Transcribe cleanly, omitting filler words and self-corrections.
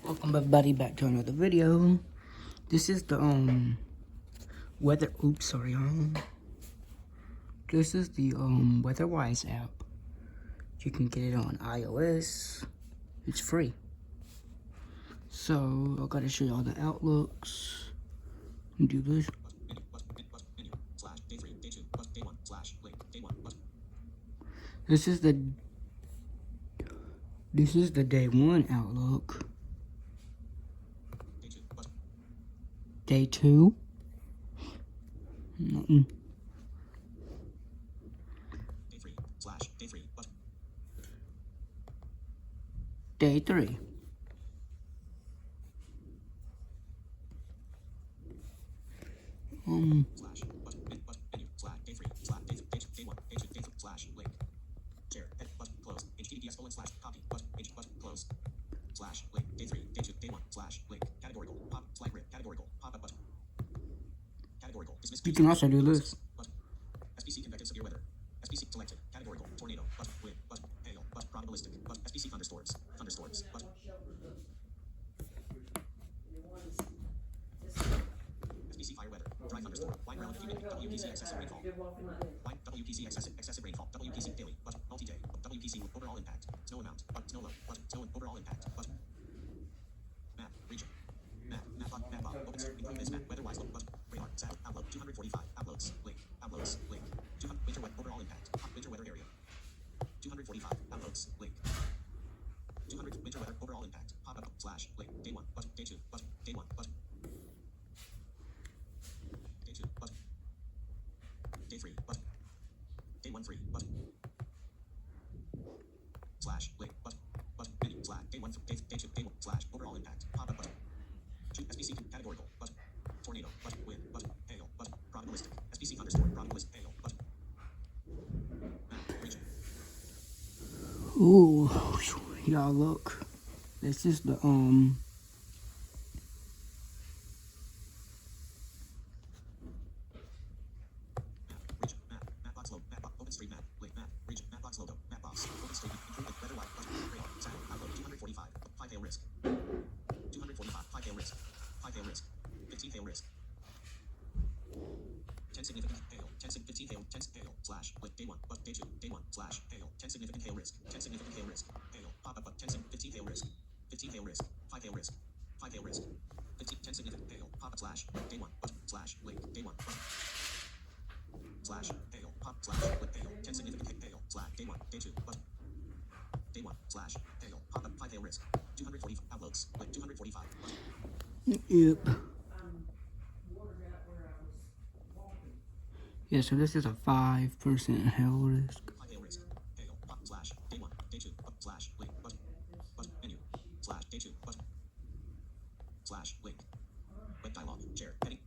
Welcome everybody back to another video. This is the weather. Oops, sorry. This is the WeatherWise app. You can get it on iOS. It's free. So I gotta show y'all the outlooks. Do this. This is the day one outlook. Day two. Nothing. Day three. You can also do this. SPC convective severe weather. SPC selected. Categorical. Tornado. Wind. Hail. Probabilistic. SPC thunderstorms. Thunderstorms. SPC fire weather. Dry thunderstorm. Wide relative humidity. WPC excessive rainfall. WPC excessive rainfall. WPC daily. Multi-day. WPC overall impact. Snow amount. Snow low. Snow overall impact. Map. Region. Map. Open string. Include this map. Weather-wise low. Radar. Sat. Outlook. 245. Uploads. Link. Uploads. Link. 200. Winter weather. Overall impact. Winter weather area. 245. Uploads. Link. 200. Winter weather. Overall impact. Pop-up. / link. Day 1. Day 2. Day 1. Day 2. Day 3. Day 1 3. / link. Menu. Day 1. Day 2. Day 1. / overall impact. Pop-up button. SPC categorical. Tornado. Wind. Hail. Probabilistic. SPC thunderstorm. Probabilistic. Hail. Map. Region. Ooh, y'all look. This is the Map box logo. Map box. Open street map. Link map. Region. Map box logo. Map box. Open street. Include weather wide. Radar. Sat. Outlook. 245. 5 hail risk. 245. 5 hail risk. 5 hail risk. 15 hail risk. 10 significant hail. 15 hail. 10 hail. / link. Day 1. Day 2. Day 1. / hail. 10 significant hail risk. 10 significant hail risk. Hail. Pop up. 15 hail risk. 15 hail risk. 5 hail risk. 5 hail risk. 10 significant hail. Pop up / day 1. / link. Day 1. / hail. Pop / link. Hail. 10 significant hail. / day 1. Day 2. Day 1. / hail. Pop up 5 hail risk. 245 outlooks. Link 245. Yep. Yeah, so this is a 5% hail risk. 5 hail risk. Hail. Pop / day 1. Day 2. / link. Menu. / day 2. / link. Web dialog. Share. Heading.